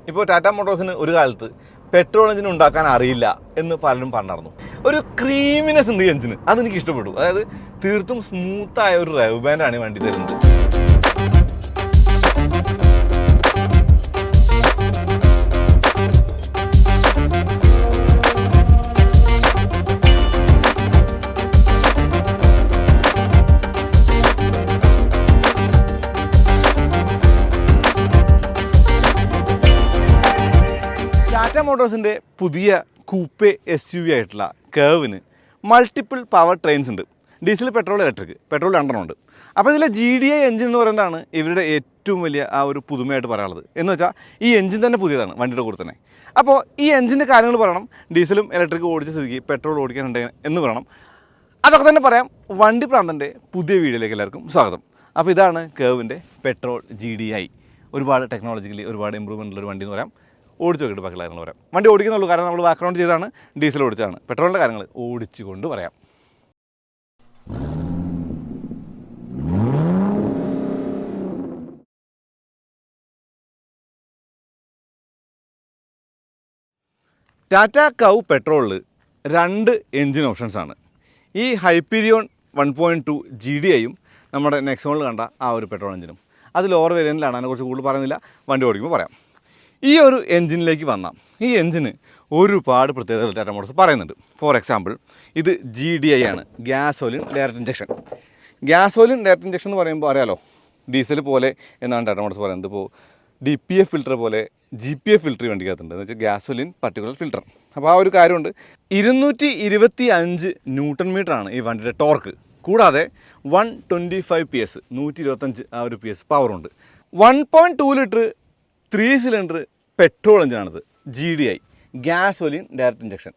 ഇപ്പോൾ ടാറ്റ മോട്ടോഴ്സിന് ഒരു കാലത്ത് പെട്രോൾ എഞ്ചിൻ ഉണ്ടാക്കാൻ അറിയില്ല എന്ന് പലരും പറഞ്ഞിരുന്നു. ഒരു ക്രീമിനെസ് ഉണ്ട് ഈ എഞ്ചിന്, അതെനിക്ക് ഇഷ്ടപ്പെട്ടു. അതായത് തീർത്തും സ്മൂത്തായ ഒരു റൈവ് ബാൻഡാണ് ഈ വണ്ടി തരുന്നത്. ടാറ്റ മോട്ടോഴ്സിൻ്റെ പുതിയ കൂപ്പെ SUV ആയിട്ടുള്ള കേവിന് മൾട്ടിപ്പിൾ പവർ ട്രെയിൻസ് ഉണ്ട്. Diesel, petrol, electric. പെട്രോൾ 2 ഉണ്ട്. അപ്പോൾ ഇതിലെ GDI എഞ്ചിൻ എന്ന് പറയുന്നതാണ് ഇവരുടെ ഏറ്റവും വലിയ ആ ഒരു പുതുമയായിട്ട് പറയാനുള്ളത്. എന്ന് വെച്ചാൽ ഈ എഞ്ചിൻ തന്നെ പുതിയതാണ് വണ്ടിയുടെ കൂടെ തന്നെ. അപ്പോൾ ഈ എഞ്ചിൻ്റെ കാര്യങ്ങൾ പറയണം. ഡീസലും ഇലക്ട്രിക്കും ഓടിച്ച സ്ഥിതിക്ക് പെട്രോൾ ഓടിക്കാനുണ്ട് എന്ന് പറയണം. അതൊക്കെ തന്നെ പറയാം. വണ്ടി പ്രാന്തൻ്റെ പുതിയ വീഡിയോയിലേക്ക് എല്ലാവർക്കും സ്വാഗതം. അപ്പോൾ ഇതാണ് കേവിൻ്റെ പെട്രോൾ GDI. ഒരുപാട് ടെക്നോളജിക്കലി ഒരുപാട് ഇമ്പ്രൂവ്മെൻ്റ് ഉള്ളൊരു വണ്ടി എന്ന് പറയാം. ഓടിച്ചു നോക്കിയിട്ട് ബാക്കി കാര്യങ്ങൾ പറയാം. വണ്ടി ഓടിക്കുന്നുള്ളൂ, കാരണം നമ്മൾ ബാക്ക്ഗ്രൗണ്ട് ചെയ്താണ്. ഡീസൽ ഓടിച്ചാണ്. പെട്രോളിൻ്റെ കാര്യങ്ങൾ ഓടിച്ചുകൊണ്ട് പറയാം. ടാറ്റ കൗ പെട്രോളിൽ 2 എൻജിൻ ഓപ്ഷൻസാണ്. ഈ ഹൈപ്പീരിയോൺ 1.2 GDIയും നമ്മുടെ നെക്സോണിൽ കണ്ട ആ ഒരു പെട്രോൾ എഞ്ചിനും. അത് ലോവർ വേരിയൻറ്റിലാണ്, അതിനെക്കുറിച്ച് കൂടുതൽ പറയുന്നില്ല, വണ്ടി ഓടിക്കുമ്പോൾ പറയാം. ഈ ഒരു എൻജിനിലേക്ക് വന്നാൽ ഈ എൻജിന് ഒരുപാട് പ്രത്യേകതകൾ ടാറ്റ മോട്ടോഴ്സ് പറയുന്നുണ്ട്. ഫോർ എക്സാമ്പിൾ, ഇത് GDI ആണ്, gasoline direct injection. Gasoline direct injection എന്ന് പറയുമ്പോൾ അറിയാലോ, ഡീസൽ പോലെ എന്നാണ് ടാറ്റ മോട്ടോഴ്സ് പറയുന്നത്. ഇപ്പോൾ DPF ഫിൽറ്റർ പോലെ GPF ഫിൽറ്റർ വണ്ടിക്കകത്തുണ്ട്, എന്ന് വെച്ചാൽ ഗ്യാസോലിൻ പർട്ടിക്കുലർ ഫിൽറ്റർ. അപ്പോൾ ആ ഒരു കാര്യമുണ്ട്. 225 ന്യൂട്ടൺ മീറ്ററാണ് ഈ വണ്ടിയുടെ ടോർക്ക്. കൂടാതെ 125 PS 125 ആ ഒരു PS പവറുണ്ട്. 1.2 ലിറ്റർ 3 സിലിണ്ടർ പെട്രോൾ എഞ്ചിനാണിത്. GDI gasoline direct injection.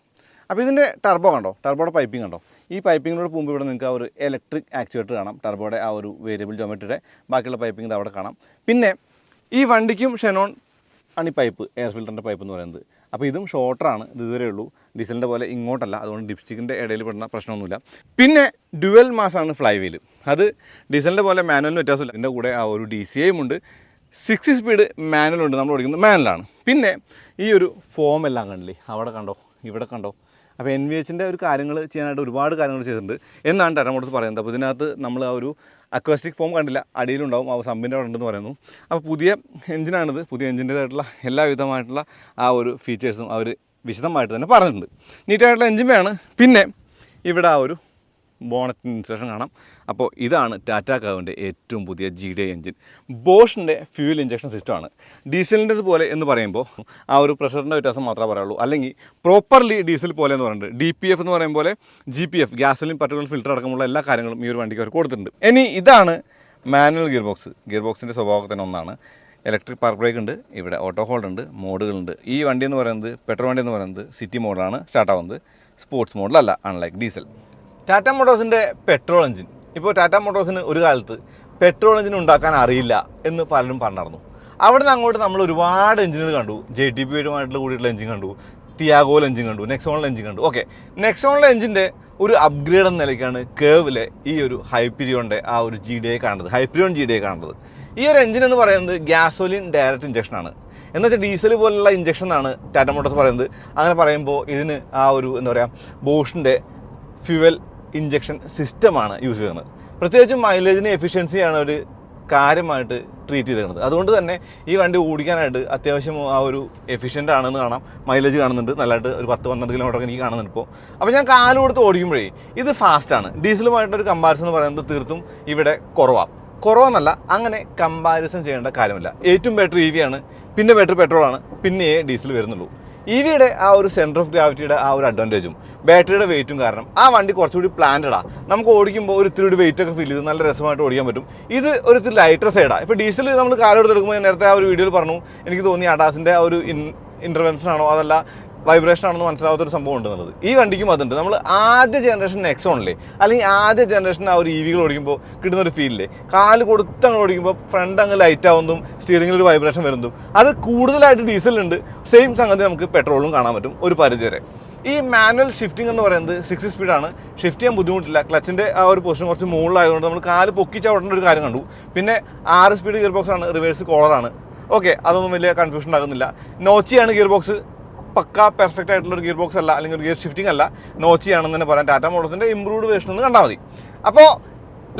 അപ്പോൾ ഇതിൻ്റെ ടർബോ കണ്ടോ, ടർബോയുടെ പൈപ്പിംഗ് കണ്ടോ. ഈ പൈപ്പിങ്ങിനോട് പോകുമ്പോൾ ഇവിടെ നിങ്ങൾക്ക് ആ ഒരു ഇലക്ട്രിക് ആക്ച്വേറ്റർ കാണാം. ടർബോയുടെ ആ ഒരു വേരിയബിൾ ജോമെട്രിയുടെ ബാക്കിയുള്ള പൈപ്പിംഗ് അവിടെ കാണാം. പിന്നെ ഈ വണ്ടിക്കും ഷെനോൺ ആണ് ഈ പൈപ്പ്, എയർ ഫിൽറ്ററിൻ്റെ പൈപ്പ് എന്ന് പറയുന്നത്. അപ്പോൾ ഇതും ഷോർട്ടറാണ്, ഇത് ഇതുവരെ ഉള്ളൂ. ഡീസലിൻ്റെ പോലെ ഇങ്ങോട്ടല്ല, അതുകൊണ്ട് ഡിപ്സ്റ്റിക്കിൻ്റെ ഇടയിൽ പെടുന്ന പ്രശ്നമൊന്നുമില്ല. പിന്നെ ഡ്യുവൽ മാസാണ് ഫ്ലൈ വീല്. അത് ഡീസലിൻ്റെ പോലെ മാനുവലിന് വ്യത്യാസമില്ല. ഇതിൻ്റെ കൂടെ ആ ഒരു DCIയും ഉണ്ട്. 6 സ്പീഡ് മാനുവലുണ്ട്, നമ്മൾ ഓടിക്കുന്നത് മാനുവലാണ്. പിന്നെ ഈ ഒരു ഫോം എല്ലാം കണ്ടില്ലേ, അവിടെ കണ്ടോ, ഇവിടെ കണ്ടോ. അപ്പോൾ NVHൻ്റെ ഒരു കാര്യങ്ങൾ ചെയ്യാനായിട്ട് ഒരുപാട് കാര്യങ്ങൾ ചെയ്തിട്ടുണ്ട് എന്നാണ് ടാറ്റ മോട്ടോഴ്സ് പറയുന്നത്. അപ്പോൾ ഇതിനകത്ത് നമ്മൾ ആ ഒരു അക്വാസ്റ്റിക് ഫോം കണ്ടില്ല, അടിയിലുണ്ടാവും, ആ സമ്പിൻ്റെ അവിടെ ഉണ്ടെന്ന് പറയുന്നു. അപ്പോൾ പുതിയ എഞ്ചിനാണിത്. പുതിയ എഞ്ചിൻ്റേതായിട്ടുള്ള എല്ലാവിധമായിട്ടുള്ള ആ ഒരു ഫീച്ചേഴ്സും അവർ വിശദമായിട്ട് തന്നെ പറഞ്ഞിട്ടുണ്ട്. നീറ്റായിട്ടുള്ള എഞ്ചിൻ വേണം. പിന്നെ ഇവിടെ ആ ഒരു ബോണറ്റിന് ഇൻസ്റ്റേഷൻ കാണാം. അപ്പോൾ ഇതാണ് ടാറ്റ കൗവിൻ്റെ ഏറ്റവും പുതിയ GDI എഞ്ചിൻ. ബോഷിൻ്റെ ഫ്യൂൽ ഇഞ്ചക്ഷൻ സിസ്റ്റമാണ്. ഡീസലിൻ്റെ പോലെ എന്ന് പറയുമ്പോൾ ആ ഒരു പ്രഷറിൻ്റെ വ്യത്യാസം മാത്രമേ പറയുള്ളൂ. അല്ലെങ്കിൽ പ്രോപ്പർലി ഡീസൽ പോലെ എന്ന് പറയുന്നത് DPF എന്ന് പറയുമ്പോൾ പോലെ GPF ഗ്യാസോലിൻ പർട്ടിക്കുലർ ഫിൽറ്റർ അടക്കമുള്ള എല്ലാ കാര്യങ്ങളും ഈ ഒരു വണ്ടിക്ക് അവർ കൊടുത്തിട്ടുണ്ട്. ഇനി ഇതാണ് മാനുവൽ ഗിയർ ബോക്സ്. ഗിയർ ബോക്സിൻ്റെ സ്വഭാവത്തിന് ഒന്നാണ്. ഇലക്ട്രിക് പാർക്ക് ബ്രേക്ക് ഉണ്ട്, ഇവിടെ ഓട്ടോ ഹോൾഡ് ഉണ്ട്, മോഡുകളുണ്ട്. ഈ വണ്ടി എന്ന് പറയുന്നത് പെട്രോൾ വണ്ടി എന്ന് പറയുന്നത് സിറ്റി മോഡലാണ് സ്റ്റാർട്ടാവുന്നത്, സ്പോർട്സ് മോഡലല്ല, അൺലൈക്ക് ഡീസൽ. ടാറ്റ മോട്ടോഴ്സിൻ്റെ പെട്രോൾ എഞ്ചിൻ. ഇപ്പോൾ ടാറ്റ മോട്ടോഴ്സിന് ഒരു കാലത്ത് പെട്രോൾ എഞ്ചിൻ ഉണ്ടാക്കാൻ അറിയില്ല എന്ന് പലരും പറഞ്ഞിരുന്നു. അവിടെ നിന്ന് അങ്ങോട്ട് നമ്മൾ ഒരുപാട് എഞ്ചിനുകൾ കണ്ടു. JTBയുമായിട്ടുള്ള കൂടിയിട്ടുള്ള എഞ്ചിൻ കണ്ടു, ടിയാഗോയിൽ എഞ്ചിൻ കണ്ടു, നെക്സോണിലെ എഞ്ചിൻ കണ്ടു. ഓക്കെ, നെക്സോണിലെ എഞ്ചിൻ്റെ ഒരു അപ്ഗ്രേഡ് എന്ന നിലയ്ക്കാണ് കേവിലെ ഈ ഒരു ഹൈപ്പീരിയോണിൻ്റെ ആ ഒരു GDI കാണുന്നത്, ഹൈപ്പീരിയോൺ GDI കാണുന്നത്. ഈ ഒരു എഞ്ചിൻ എന്ന് പറയുന്നത് ഗ്യാസോലിൻ ഡയറക്റ്റ് ഇഞ്ചക്ഷനാണ്. എന്നുവെച്ചാൽ ഡീസൽ പോലുള്ള ഇഞ്ചക്ഷനാണ് ടാറ്റ മോട്ടോഴ്സ് പറയുന്നത്. അങ്ങനെ പറയുമ്പോൾ ഇതിന് ആ ഒരു എന്താ പറയുക, ബോഷിൻ്റെ ഫ്യൂവൽ ഇഞ്ചക്ഷൻ സിസ്റ്റമാണ് യൂസ് ചെയ്യുന്നത്. പ്രത്യേകിച്ചും മൈലേജിന് എഫിഷ്യൻസിയാണ് ഒരു കാര്യമായിട്ട് ട്രീറ്റ് ചെയ്തിരുന്നത്. അതുകൊണ്ട് തന്നെ ഈ വണ്ടി ഓടിക്കാനായിട്ട് അത്യാവശ്യം ആ ഒരു എഫിഷ്യൻ്റ് ആണെന്ന് കാണാം. മൈലേജ് കാണുന്നുണ്ട് നല്ലതായിട്ട്, ഒരു 10-12 കിലോമീറ്റർ എനിക്ക് കാണുന്നുണ്ട് ഇപ്പോൾ. അപ്പോൾ ഞാൻ കാല് കൊടുത്ത് ഓടിക്കുമ്പോഴേ ഇത് ഫാസ്റ്റാണ്. ഡീസലുമായിട്ടൊരു കമ്പാരിസൺ എന്ന് പറയുന്നത് തീർത്തും ഇവിടെ കുറവെന്നല്ല, അങ്ങനെ കമ്പാരിസൺ ചെയ്യേണ്ട കാര്യമില്ല. ഏറ്റവും ബെറ്റർ EV ആണ്, പിന്നെ ബെറ്റർ പെട്രോളാണ്, പിന്നെ ഡീസൽ വരുന്നുള്ളൂ. EVയുടെ ആ ഒരു സെൻറ്റർ ഓഫ് ഗ്രാവിറ്റിയുടെ ആ ഒരു അഡ്വാൻറ്റേജും ബാറ്ററിയുടെ വെയിറ്റും കാരണം ആ വണ്ടി കുറച്ചുകൂടി പ്ലാൻഡാണ്. നമുക്ക് ഓടിക്കുമ്പോൾ ഒരു ഇത്തിരി വെയിറ്റ് ഒക്കെ ഫീൽ ചെയ്ത് നല്ല രസമായിട്ട് ഓടിക്കാൻ പറ്റും. ഇത് ഒരു ഇത്തിരി ലൈറ്റർ സൈഡാണ്. ഇപ്പോൾ ഡീസൽ നമ്മൾ കാലെടുത്തെടുക്കുമ്പോൾ നേരത്തെ ആ ഒരു വീഡിയോയിൽ പറഞ്ഞു, എനിക്ക് തോന്നി അഡാസിൻ്റെ ആ ഒരു ഇൻ്റർവെൻഷൻ ആണോ അതല്ല വൈബ്രേഷൻ ആണെന്ന് മനസ്സിലാവാത്തൊരു സംഭവം ഉണ്ടെന്നുള്ളത്. ഈ വണ്ടിക്കും അതുണ്ട്. നമ്മൾ ആദ്യ ജനറേഷൻ നെക്സോണില്ലേ, അല്ലെങ്കിൽ ആദ്യ ജനറേഷൻ ആ ഒരു EVകൾ ഓടിക്കുമ്പോൾ കിട്ടുന്നൊരു ഫീലില്ലേ, കാല് കൊടുത്തങ്ങ് ഓടിക്കുമ്പോൾ ഫ്രണ്ട് അങ്ങ് ലൈറ്റ് ആവുന്നതും സ്റ്റിയറിംഗിൽ ഒരു വൈബ്രേഷൻ വരുന്നതും അത് കൂടുതലായിട്ട് ഡീസലുണ്ട്. സെയിം സംഗതി നമുക്ക് പെട്രോളിലും കാണാൻ പറ്റും ഒരു പരിധി വരെ. ഈ മാനുവൽ ഷിഫ്റ്റിംഗ് എന്ന് പറയുന്നത് 6 സ്പീഡാണ്. ഷിഫ്റ്റ് ചെയ്യാൻ ബുദ്ധിമുട്ടില്ല. ക്ലച്ചിൻ്റെ ആ ഒരു പൊസിഷൻ കുറച്ച് മുകളിലായതുകൊണ്ട് നമ്മൾ കാല് പൊക്കിച്ച ഉടനെ ഒരു കാര്യം കണ്ടു. പിന്നെ 6 സ്പീഡ് ഗിയർ ബോക്സ് ആണ്, റിവേഴ്സ് കോളറാണ്. ഓക്കെ, അതൊന്നും വലിയ കൺഫ്യൂഷൻ ഉണ്ടാകുന്നില്ല. നോച്ചിയാണ് ഗിയർ ബോക്സ്, പക്ക പെർഫെക്റ്റ് ആയിട്ടുള്ള ഒരു ഗിയർ ബോക്സ് അല്ല, അല്ലെങ്കിൽ ഒരു ഗിയർ ഷിഫ്റ്റിംഗ് അല്ല, നോച്ചിയാണെന്ന് തന്നെ പറയാം. ടാറ്റ മോട്ടോഴ്സിൻ്റെ ഇംപ്രൂവ്ഡ് വേർഷൻ എന്ന് കണ്ടാൽ മതി. അപ്പോൾ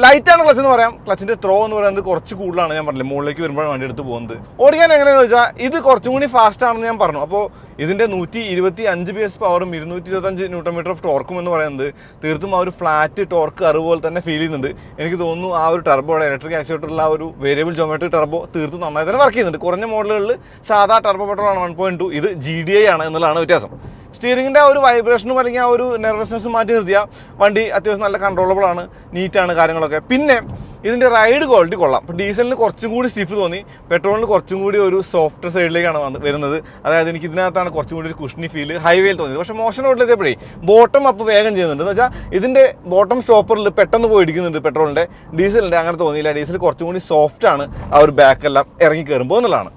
ലൈറ്റാണ് ക്ലച്ച് എന്ന് പറയാം. ക്ലച്ചിൻ്റെ ത്രോ എന്ന് പറയുന്നത് കുറച്ച് കൂടുതലാണ്. ഞാൻ പറഞ്ഞില്ലേ, മുകളിലേക്ക് വരുമ്പോഴാണ് വണ്ടി എടുത്ത് പോകുന്നത്. ഓടിക്കാൻ എങ്ങനെയാണെന്ന് വെച്ചാൽ ഇത് കുറച്ചും കൂടി ഫാസ്റ്റ് ആണെന്ന് ഞാൻ പറഞ്ഞു. അപ്പോൾ ഇതിൻ്റെ 125 PS പവറും 225 Nm ഓഫ് ടോർക്കും എന്ന് പറയുന്നത് തീർത്തും ആ ഒരു ഫ്ലാറ്റ് ടോർക്ക് അതുപോലെ തന്നെ ഫീൽ ചെയ്യുന്നുണ്ട്. എനിക്ക് തോന്നുന്നു ആ ഒരു ടർബോയുടെ ഇലക്ട്രിക് ആക്സിലേറ്ററുള്ള ആ ഒരു വേരിയബിൾ ജോമെട്രിക് ടർബോ തീർത്തും നന്നായി തന്നെ വർക്ക് ചെയ്യുന്നുണ്ട്. കുറഞ്ഞ മോഡലുകളിൽ സാധാ ടർബോ പെട്രോളാണ് 1.2, ഇത് GDI ആണ് എന്നുള്ളതാണ് വ്യത്യാസം. സ്റ്റിയറിങ്ങിൻ്റെ ആ ഒരു വൈബ്രേഷനും അല്ലെങ്കിൽ ആ ഒരു നെർവസ്നെസ്സും മാറ്റി നിർത്തിയാൽ വണ്ടി അത്യാവശ്യം നല്ല കൺട്രോളബിൾ ആണ്, നീറ്റാണ് കാര്യങ്ങളൊക്കെ. പിന്നെ ഇതിൻ്റെ റൈഡ് ക്വാളിറ്റി കൊള്ളാം. ഇപ്പോൾ ഡീസലിന് കുറച്ചും കൂടി സ്റ്റിഫ് തോന്നി, പെട്രോളിന് കുറച്ചും കൂടി ഒരു സോഫ്റ്റ് സൈഡിലേക്കാണ് വരുന്നത്. അതായത് എനിക്ക് ഇതിനകത്താണ് കുറച്ചും കൂടി ഒരു കുഷ്ണി ഫീൽ ഹൈവേയിൽ തോന്നിയത്. പക്ഷേ മോശം റോഡിലെത്തിയപ്പോഴേ ബോട്ടം അപ്പ് വേഗം ചെയ്യുന്നുണ്ട്. എന്ന് വെച്ചാൽ ഇതിൻ്റെ ബോട്ടം സ്റ്റോപ്പറിൽ പെട്ടെന്ന് പോയി ഇടിക്കുന്നുണ്ട് പെട്രോളിൻ്റെ. ഡീസലിൻ്റെ അങ്ങനെ തോന്നിയില്ല. ഡീസൽ കുറച്ചും കൂടി സോഫ്റ്റ് ആണ് ആ ഒരു ബാക്കെല്ലാം ഇറങ്ങി കയറുമ്പോൾ എന്നുള്ളതാണ്.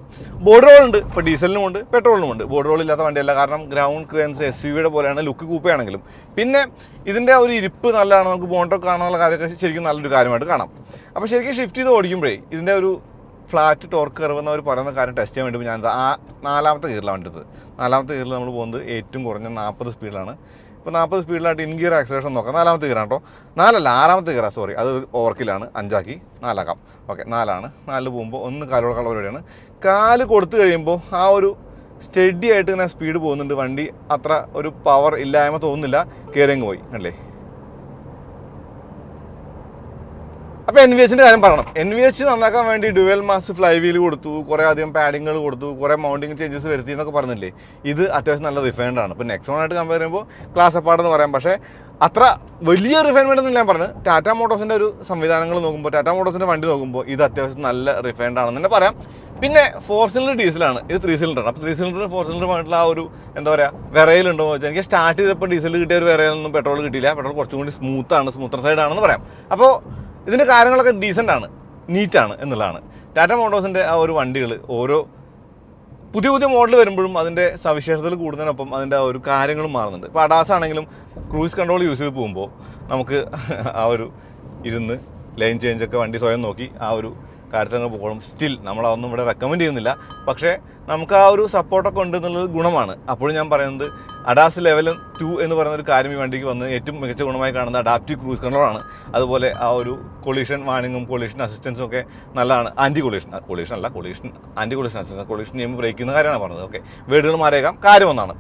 ബോർഡ് റോൾ ഉണ്ട്, ഇപ്പോൾ ഡീസലിനും ഉണ്ട് പെട്രോളിനും ഉണ്ട്. ബോർഡ് റോൾ ഇല്ലാത്ത വണ്ടിയല്ല, കാരണം ഗ്രൗണ്ട് ക്ലിയറൻസ് SUV-യുടെ പോലെയാണ് ലുക്ക് കൂപ്പയാണെങ്കിലും. പിന്നെ ഇതിൻ്റെ ഒരു ഇരിപ്പ് നല്ലതാണ്, നമുക്ക് ബോണ്ടൊക്കെ കാണാനുള്ള കാര്യമൊക്കെ ശരിക്കും നല്ലൊരു കാര്യമായിട്ട് കാണാം. അപ്പോൾ ശരിക്കും ഷിഫ്റ്റ് ചെയ്ത് ഓടിക്കുമ്പോഴേ ഇതിൻ്റെ ഒരു ഫ്ലാറ്റ് ടോർക്ക് കർവ് എന്നവർ പറയുന്ന കാര്യം ടെസ്റ്റ് ചെയ്യാൻ വേണ്ടി ഞാൻ ആ 4ാമത്തെ ഗിയറിലാണ് വണ്ടി എടുത്തത്. 4ാമത്തെ ഗിയറിൽ നമ്മൾ പോകുന്നത് ഏറ്റവും കുറഞ്ഞ 40 സ്പീഡിലാണ്. ഇപ്പോൾ 40 സ്പീഡിലായിട്ട് ഇൻ ഗിയർ ആക്സിലേഷൻ നോക്കാം. 4ാമത്തെ ഗിയറാണ് കേട്ടോ, 6ാമത്തെ ഗിയറാണ്, സോറി, അത് ഓവർക്കിലാണ്, 5ആക്കി 4ആക്കാം. ഓക്കെ, 4ആണ്. 4 പോകുമ്പോൾ ഒന്ന് കാലോടക്കാള പരിപാടിയാണ്. കാല് കൊടുത്തു കഴിയുമ്പോൾ ആ ഒരു സ്റ്റഡി ആയിട്ട് ഇങ്ങനെ സ്പീഡ് പോകുന്നുണ്ട്. വണ്ടി അത്ര ഒരു പവർ ഇല്ലായ്മ തോന്നുന്നില്ല. കയറിയങ്ങ് പോയി അല്ലേ. അപ്പോൾ NVH-ൻ്റെ കാര്യം പറയണം. NVH നന്നാക്കാൻ വേണ്ടി ഡ്യുവൽ മാസ് ഫ്ലൈ വീൽ കൊടുത്തു, കുറേ അധികം പാഡിങ്ങൾ കൊടുത്തു, കുറേ മൗണ്ടിങ് ചേഞ്ചസ് വരുത്തി എന്നൊക്കെ പറഞ്ഞില്ലേ. ഇത് അത്യാവശ്യം നല്ല റിഫൈൻഡ് ആണ്. ഇപ്പോൾ നെക്സോണായിട്ട് കമ്പയർ ചെയ്യുമ്പോൾ ക്ലാസ് അപ്പാർട്ടെന്ന് പറയാം. പക്ഷേ അത്ര വലിയ റിഫൈൻമെൻ്റ് ഒന്നും ഞാൻ പറഞ്ഞു. ടാറ്റ മോട്ടോഴ്സിൻ്റെ ഒരു സംവിധാനങ്ങൾ നോക്കുമ്പോൾ, ടാറ്റ മോട്ടോഴ്സിൻ്റെ വണ്ടി നോക്കുമ്പോൾ ഇത് അത്യാവശ്യം നല്ല റിഫൈൻഡ് ആണെന്ന് തന്നെ പറയാം. പിന്നെ 4 സിലിണ്ടർ ഡീസലാണ്, ഇത് 3 സിലിണ്ടറാണ്. അപ്പോൾ 3 സിലിണ്ടർ 4 സിലിണ്ടറുമായിട്ടുള്ള ആ ഒരു എന്താ പറയുക വിറയിലുണ്ടോ എന്ന് വെച്ചാൽ, എനിക്ക് സ്റ്റാർട്ട് ചെയ്തപ്പോൾ ഡീസൽ കിട്ടിയ ഒരു വിറയിലൊന്നും പെട്രോൾ കിട്ടിയില്ല. പെട്രോൾ കുറച്ചും കൂടി സ്മൂത്തർ സൈഡ് ആണെന്ന് പറയാം. അപ്പോൾ ഇതിൻ്റെ കാര്യങ്ങളൊക്കെ ഡീസൻ്റ് ആണ്, നീറ്റാണ് എന്നുള്ളതാണ്. ടാറ്റ മോട്ടോഴ്സിൻ്റെ ആ ഒരു വണ്ടികൾ ഓരോ പുതിയ മോഡൽ വരുമ്പോഴും അതിൻ്റെ സവിശേഷതകൾ കൂടുന്നതിനൊപ്പം അതിൻ്റെ ആ ഒരു കാര്യങ്ങളും മാറുന്നുണ്ട്. ഇപ്പോൾ അഡാസ് ആണെങ്കിലും ക്രൂയിസ് കൺട്രോൾ യൂസ് ചെയ്ത് പോകുമ്പോൾ നമുക്ക് ആ ഒരു ഇരുന്ന് ലൈൻ ചേഞ്ചൊക്കെ വണ്ടി സ്വയം നോക്കി ആ ഒരു കാര്യത്തിൽ പോകണം. സ്റ്റിൽ നമ്മളതൊന്നും ഇവിടെ റെക്കമെൻഡ് ചെയ്യുന്നില്ല. പക്ഷേ നമുക്ക് ആ ഒരു സപ്പോർട്ടൊക്കെ ഉണ്ട് എന്നുള്ളത് ഗുണമാണ്. അപ്പോഴും ഞാൻ പറയുന്നത് അഡാസ് ലെവൽ 2 എന്ന് പറയുന്ന ഒരു കാര്യം ഈ വണ്ടിക്ക് വന്ന് ഏറ്റവും മികച്ച ഗുണമായി കാണുന്ന അഡാപ്റ്റീവ് ക്രൂസ് കൺട്രോളാണ്. അതുപോലെ ആ ഒരു കൊളീഷൻ വാർണിങ്ങും കൊളീഷൻ അസിസ്റ്റൻസും ഒക്കെ നല്ലതാണ്. Anti collision anti collision assistance, collision ചെയ്യുമ്പോൾ ബ്രേക്ക് ചെയ്യുന്ന കാര്യമാണ് പറഞ്ഞത്. ഓക്കെ, വേർഡുകൾ മാറിയേക്കാം, കാര്യം ഒന്നാണ്.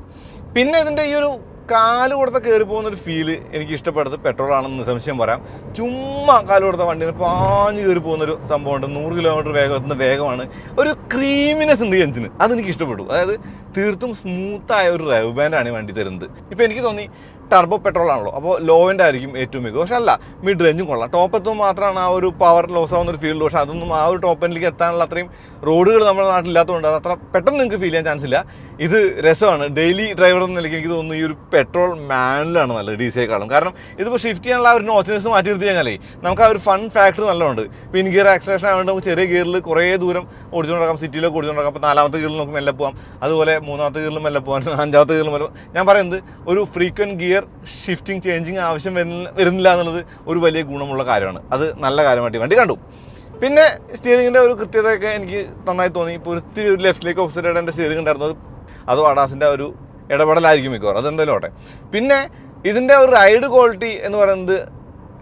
പിന്നെ ഇതിൻ്റെ ഈ ഒരു കാല് കൊടുത്ത കയറി പോകുന്നൊരു ഫീല് എനിക്ക് ഇഷ്ടപ്പെടുന്നത് പെട്രോളാണെന്ന് നിസ്സംശയം പറയാം. ചുമ്മാ കാല് കൊടുത്ത വണ്ടിയിൽ പാഞ്ഞ് കയറി പോകുന്നൊരു സംഭവമുണ്ട്. 100 കിലോമീറ്റർ വേഗം എത്തുന്ന വേഗമാണ്. ഒരു ക്രീമിനെസ് ഉണ്ട് ഈ എഞ്ചിന്, അതെനിക്ക് ഇഷ്ടപ്പെട്ടു. അതായത് തീർത്തും സ്മൂത്തായ ഒരു റൈവ് ബാൻഡാണ് ഈ വണ്ടി തരുന്നത്. ഇപ്പോൾ എനിക്ക് തോന്നി ടർബോ പെട്രോൾ ആണല്ലോ, അപ്പോൾ ലോ എൻഡ് ആയിരിക്കും ഏറ്റവും മികവ്. പക്ഷെ അല്ല, മിഡ് റേഞ്ചും കൊള്ളാം. ടോപ്പ് എത്തുമ്പോൾ മാത്രമാണ് ആ ഒരു പവർ ലോസ് ആവുന്ന ഒരു ഫീൽഡ്. പക്ഷേ അതൊന്നും ആ ഒരു ടോപ്പ് എൻഡിലേക്ക് എത്താനുള്ള അത്രയും റോഡുകൾ നമ്മുടെ നാട്ടിലില്ലാത്തതുകൊണ്ട് അത് അത്ര പെട്ടെന്ന് നിങ്ങൾക്ക് ഫീൽ ചെയ്യാൻ ചാൻസ് ഇല്ല. ഇത് രസമാണ്. ഡെയിലി ഡ്രൈവർ എന്ന നിലയ്ക്ക് എനിക്ക് തോന്നുന്നു ഈ ഒരു പെട്രോൾ മാനുവലാണ് നല്ലത് DCയെക്കാളും. കാരണം ഇതിപ്പോൾ ഷിഫ്റ്റ് ചെയ്യാനുള്ള ആ ഒരു നോച്ചിനെസ് മാറ്റി നിർത്തി കഴിഞ്ഞാലേ നമുക്ക് ആ ഒരു ഫൺ ഫാക്ടർ നല്ലതുണ്ട്. ഇപ്പോൾ ഇൻ ഗിയർ ആക്സിലേഷൻ ആയതുകൊണ്ട് നമുക്ക് ചെറിയ ഗിയറിൽ കുറേ ദൂരം ഓടിച്ചുകൊണ്ട് നടക്കാം, സിറ്റിയിലൊക്കെ ഓടിച്ചുകൊണ്ട് നടക്കാം. അപ്പോൾ 4ാമത്തെ ഗിയറിൽ നമുക്ക് മെല്ലെ പോകാം, അതുപോലെ 3ാമത്തെ ഗിയറിൽ മെല്ലെ പോകാൻ, 5ാമത്തെ ഗിയറിൽ മെല്ലെ. ഞാൻ പറയുന്നത് ഒരു ഫ്രീക്വൻറ്റ് ഗിയർ ഷിഫ്റ്റിംഗ് ചേഞ്ചിങ് ആവശ്യം വരുന്നില്ല എന്നുള്ളത് ഒരു വലിയ ഗുണമുള്ള കാര്യമാണ്. അത് നല്ല കാര്യമായിട്ട് വണ്ടി കണ്ടു. പിന്നെ സ്റ്റിയറിങ്ങിൻ്റെ ഒരു കൃത്യതയൊക്കെ എനിക്ക് നന്നായി തോന്നി. ഇപ്പോൾ ഒരു ലെഫ്റ്റിലേക്ക് ഓപ്പോസിറ്റ് എൻ്റെ സ്റ്റിയറിംഗ് ഉണ്ടായിരുന്നത് അതോ അഡാസിൻ്റെ ഒരു ഇടപെടലായിരിക്കും മിക്കവാറും, അതെന്തായാലും ഓട്ടെ. പിന്നെ ഇതിൻ്റെ ഒരു റൈഡ് ക്വാളിറ്റി എന്ന് പറയുന്നത്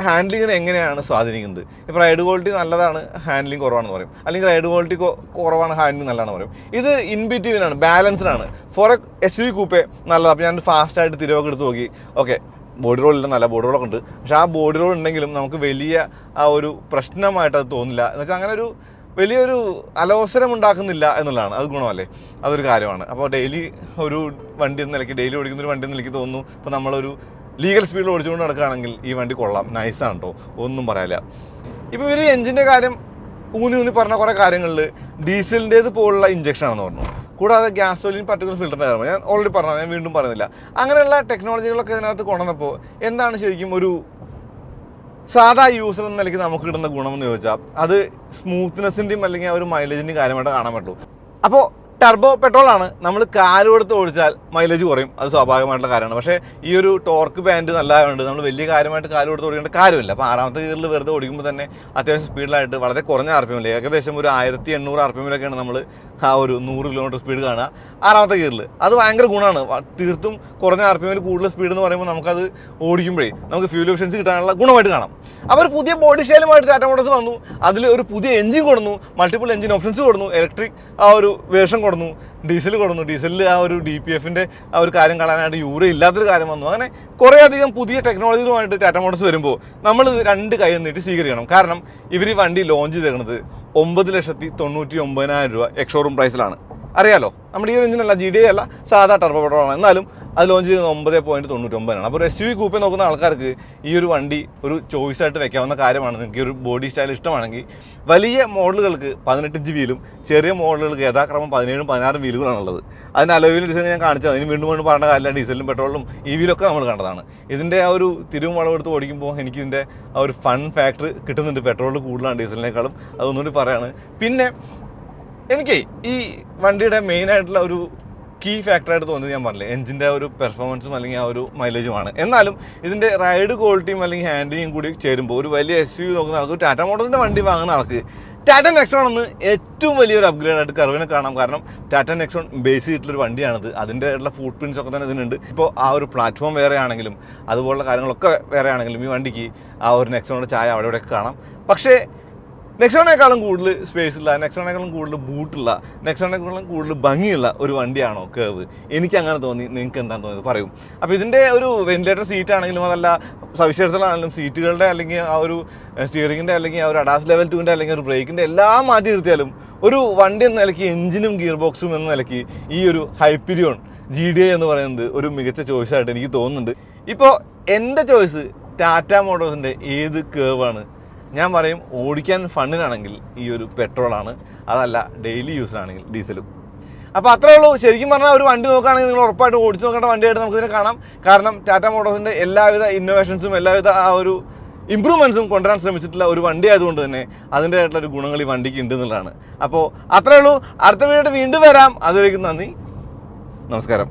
ഹാൻഡ്ലിങ്ങിന് എങ്ങനെയാണ് സ്വാധീനിക്കുന്നത്. ഇപ്പോൾ റൈഡ് ക്വാളിറ്റി നല്ലതാണ്, ഹാൻഡ്ലിങ് കുറവാണെന്ന് പറയും, അല്ലെങ്കിൽ റൈഡ് ക്വാളിറ്റി കുറവാണ്, ഹാൻഡ്ലിങ് നല്ലതാണെന്ന് പറയും. ഇത് ഇൻ ബിറ്റ്വീനാണ്, ബാലൻസ്ഡാണ്. ഫോർ എ SUV കൂപ്പേ നല്ലതാണ്. അപ്പോൾ ഞാൻ ഫാസ്റ്റായിട്ട് തിരിവൊക്കെ എടുത്ത് നോക്കി. ഓക്കെ, ബോഡി റോളില്ല, നല്ല ബോഡി റോളൊക്കെ ഉണ്ട്. പക്ഷേ ആ ബോഡി റോൾ ഉണ്ടെങ്കിലും നമുക്ക് വലിയ ആ ഒരു പ്രശ്നമായിട്ട് അത് തോന്നില്ല. എന്ന് വെച്ചാൽ അങ്ങനെ ഒരു വലിയൊരു അലോസരം ഉണ്ടാക്കുന്നില്ല എന്നുള്ളതാണ്, അത് ഗുണമല്ലേ, അതൊരു കാര്യമാണ്. അപ്പോൾ ഡെയിലി ഒരു വണ്ടി എന്ന നിലയ്ക്ക്, ഡെയിലി ഓടിക്കുന്ന ഒരു വണ്ടി എന്ന നിലയ്ക്ക് തോന്നുന്നു. ഇപ്പോൾ നമ്മളൊരു ലീഗൽ സ്പീഡിൽ ഓടിച്ചുകൊണ്ട് നടക്കുകയാണെങ്കിൽ ഈ വണ്ടി കൊള്ളാം, നൈസാണ് കേട്ടോ, ഒന്നും പറയാനില്ല. ഇപ്പോൾ ഒരു എഞ്ചിൻ്റെ കാര്യം ഊന്നി പറഞ്ഞ കുറേ കാര്യങ്ങളിൽ ഡീസലിൻ്റേത് പോലുള്ള ഇഞ്ചക്ഷനാണെന്ന് പറഞ്ഞു. കൂടാതെ ഗ്യാസോലിൻ പർട്ടിക്കുലർ ഫിൽറ്ററിൻ്റെ കാര്യം ഞാൻ ഓൾറെഡി പറഞ്ഞു, ഞാൻ വീണ്ടും പറയുന്നില്ല. അങ്ങനെയുള്ള ടെക്നോളജികളൊക്കെ ഇതിനകത്ത് കൊണ്ടുവന്നപ്പോൾ എന്താണ് ശരിക്കും ഒരു സാധാ യൂസർ എന്ന നിലയ്ക്ക് നമുക്ക് കിട്ടുന്ന ഗുണമെന്ന് ചോദിച്ചാൽ അത് സ്മൂത്ത്നെസ്സിൻ്റെയും അല്ലെങ്കിൽ ആ ഒരു മൈലേജിൻ്റെയും കാര്യമായിട്ട് കാണാൻ പറ്റുള്ളൂ. അപ്പോൾ ടർബോ പെട്രോളാണ്. നമ്മൾ കാല് കൊടുത്ത് ഓടിച്ചാൽ മൈലേജ് കുറയും, അത് സ്വാഭാവികമായിട്ടുള്ള കാര്യമാണ്. പക്ഷേ ഈ ഒരു ടോർക്ക് ബാൻഡ് നല്ലതായതുകൊണ്ട് നമ്മൾ വലിയ കാര്യമായിട്ട് കാല് കൊടുത്ത് ഓടിക്കേണ്ട കാര്യമില്ല. അപ്പോൾ ആറാമത്തെ ഗിയറിൽ വെറുതെ ഓടിക്കുമ്പോൾ തന്നെ അത്യാവശ്യം സ്പീഡിലായിട്ട് വളരെ കുറഞ്ഞ RPM, ഏകദേശം ഒരു 1800 RPM നമ്മൾ ആ ഒരു 100 കിലോമീറ്റർ സ്പീഡ് കാണുക ആറാമത്തെ ഗിയറിൽ. അത് ഭയങ്കര ഗുണമാണ്. തീർത്തും കുറഞ്ഞ RPM കൂടുതൽ സ്പീഡ് എന്ന് പറയുമ്പോൾ നമുക്കത് ഓടിക്കുമ്പോഴേ നമുക്ക് ഫ്യൂൽ എഫിഷ്യൻസി കിട്ടാനുള്ള ഗുണമായിട്ട് കാണാം. അപ്പോൾ ഒരു പുതിയ ബോഡി സ്റ്റൈലുമായിട്ട് ടാറ്റ മോട്ടോഴ്സ് വന്നു. അതിൽ ഒരു പുതിയ എഞ്ചിൻ കൊടുന്നു, മൾട്ടിപ്പിൾ എഞ്ചിൻ ഓപ്ഷൻസ് കൊടുന്നു, ഇലക്ട്രിക് ആ ഒരു വേർഷൻ കൊടുന്നു, ഡീസൽ കൊടുന്നു. ഡീസലിൽ ആ ഒരു DPFൻ്റെ ആ ഒരു കാര്യം കാണാനായിട്ട് യൂറിയ ഇല്ലാത്തൊരു കാര്യം വന്നു. അങ്ങനെ കുറേയധികം പുതിയ ടെക്നോളജികളുമായിട്ട് ടാറ്റ മോട്ടോഴ്സ് വരുമ്പോൾ നമ്മൾ രണ്ട് കൈ നീട്ടി സ്വീകരിക്കണം. കാരണം ഇവർ വണ്ടി ലോഞ്ച് ചെയ്തേക്കുന്നത് 9,99,000 രൂപ എക്സ്ഷോറൂം പ്രൈസിലാണ്. അറിയാലോ, നമ്മുടെ ഈ ഒരു എഞ്ചിനല്ല, GDI അല്ല, സാധാ ടർബോ പെട്രോളാണ്. എന്നാലും അത് ലോഞ്ച് ചെയ്യുന്നത് 9.99 അപ്പോൾ ഒരു SUV കൂപ്പെ നോക്കുന്ന ആൾക്കാർക്ക് ഈ ഒരു വണ്ടി ഒരു ചോയ്സായിട്ട് വെക്കാവുന്ന കാര്യമാണ്. നിങ്ങൾക്ക് ഈ ഒരു ബോഡി സ്റ്റൈൽ ഇഷ്ടമാണെങ്കിൽ വലിയ മോഡലുകൾക്ക് 18 ഇഞ്ച് വീലും ചെറിയ മോഡലുകൾക്ക് യഥാക്രമം 17, 16 വീലുകളാണുള്ളത്. അതിന് അലോയിൽ ഡിസൈൻ ഞാൻ കാണിച്ചത്. അതിന് വീണ്ടും പറഞ്ഞ കാര്യമില്ല. ഡീസലിലും പെട്രോളിലും EVയിലൊക്കെ നമ്മൾ കണ്ടതാണ്. ഇതിൻ്റെ ആ ഒരു തിരിവും വളവെടുത്ത് ഓടിക്കുമ്പോൾ എനിക്ക് ഇതിൻ്റെ ആ ഒരു ഫൺ ഫാക്ടർ കിട്ടുന്നുണ്ട്. പെട്രോളിൽ കൂടുതലാണ് ഡീസലിനേക്കാളും, അതൊന്നുകൂടി പറയാണ്. പിന്നെ എനിക്ക് ഈ വണ്ടിയുടെ മെയിനായിട്ടുള്ള ഒരു കീ ഫാക്ടറായിട്ട് തോന്നിയത് ഞാൻ പറഞ്ഞില്ലേ, എഞ്ചിൻ്റെ ഒരു പെർഫോമൻസും അല്ലെങ്കിൽ ആ ഒരു മൈലേജുമാണ്. എന്നാലും ഇതിൻ്റെ റൈഡ് ക്വാളിറ്റിയും അല്ലെങ്കിൽ ഹാൻഡിലിങ്ങും കൂടി ചേരുമ്പോൾ ഒരു വലിയ SUV നോക്കുന്ന ആൾക്ക്, ടാറ്റ മോട്ടോഴ്സിൻ്റെ വണ്ടി വാങ്ങുന്ന ആൾക്ക് ടാറ്റ നെക്സോൺ എന്ന് ഏറ്റവും വലിയൊരു അപ്ഗ്രേഡ് ആയിട്ട് കർവിനെ കാണാം. കാരണം ടാറ്റ നെക്സോൺ ബേസ് ചെയ്തിട്ടുള്ളൊരു വണ്ടിയാണിത്. അതിൻ്റെ ഉള്ള ഫുട് പ്രിൻറ്റ്സ് ഒക്കെ തന്നെ ഇതിനുണ്ട്. ഇപ്പോൾ ആ ഒരു പ്ലാറ്റ്ഫോം വേറെ ആണെങ്കിലും അതുപോലുള്ള കാര്യങ്ങളൊക്കെ വേറെ ആണെങ്കിലും ഈ വണ്ടിക്ക് ആ ഒരു നെക്സോണിൻ്റെ ചായ അവിടെ ഇവിടെയൊക്കെ കാണാം. പക്ഷേ നെക്സോണേക്കാളും കൂടുതൽ സ്പേസ് ഉള്ള, നെക്സോണേക്കാളും കൂടുതൽ ബൂട്ടുള്ള, നെക്സോണേക്കാളും കൂടുതൽ ഭംഗിയുള്ള ഒരു വണ്ടിയാണോ കേവ്? എനിക്ക് അങ്ങനെ തോന്നി. നിങ്ങൾക്ക് എന്താണെന്ന് തോന്നിയത് പറയും. അപ്പോൾ ഇതിൻ്റെ ഒരു വെന്റിലേറ്റർ സീറ്റ് ആണെങ്കിലും അതല്ല സവിശേഷതകളാണെങ്കിലും സീറ്റുകളുടെ അല്ലെങ്കിൽ ആ ഒരു സ്റ്റിയറിങ്ങിൻ്റെ അല്ലെങ്കിൽ ആ ഒരു അഡാസ് ലെവൽ 2ൻ്റെ അല്ലെങ്കിൽ ഒരു ബ്രേക്കിൻ്റെ എല്ലാം മാറ്റി നിർത്തിയാലും ഒരു വണ്ടി എന്ന നിലയ്ക്ക്, എഞ്ചിനും ഗിയർ ബോക്സും എന്ന നിലയ്ക്ക് ഈ ഒരു ഹൈപ്പീരിയോൺ GDI എന്ന് പറയുന്നത് ഒരു മികച്ച ചോയ്സായിട്ട് എനിക്ക് തോന്നുന്നുണ്ട്. ഇപ്പോൾ എൻ്റെ ചോയ്സ് ടാറ്റ മോട്ടോഴ്സിൻ്റെ ഏത് കേവാണ്? ഞാൻ പറയും ഓടിക്കാൻ ഫണ്ണിനാണെങ്കിൽ ഈ ഒരു പെട്രോളാണ്, അതല്ല ഡെയിലി യൂസിനാണെങ്കിൽ ഡീസലും. അപ്പോൾ അത്രേ ഉള്ളൂ. ശരിക്കും പറഞ്ഞാൽ ഒരു വണ്ടി നോക്കുകയാണെങ്കിൽ നിങ്ങൾ ഉറപ്പായിട്ട് ഓടിച്ച് നോക്കേണ്ട വണ്ടിയായിട്ട് നമുക്കിതിനെ കാണാം. കാരണം ടാറ്റ മോട്ടോഴ്സിൻ്റെ എല്ലാവിധ ഇന്നോവേഷൻസും എല്ലാവിധ ആ ഒരു ഇമ്പ്രൂവ്മെൻറ്റ്സും കൊണ്ടുവരാൻ ശ്രമിച്ചിട്ടുള്ള ഒരു വണ്ടി ആയതുകൊണ്ട് തന്നെ അതിൻ്റെതായിട്ടുള്ള ഒരു ഗുണങ്ങൾ ഈ വണ്ടിക്ക് ഉണ്ട് എന്നുള്ളതാണ്. അപ്പോൾ അത്രേ ഉള്ളൂ. അടുത്ത വീഡിയോ വീണ്ടും വരാം. അതുവരേക്കും നന്ദി, നമസ്കാരം.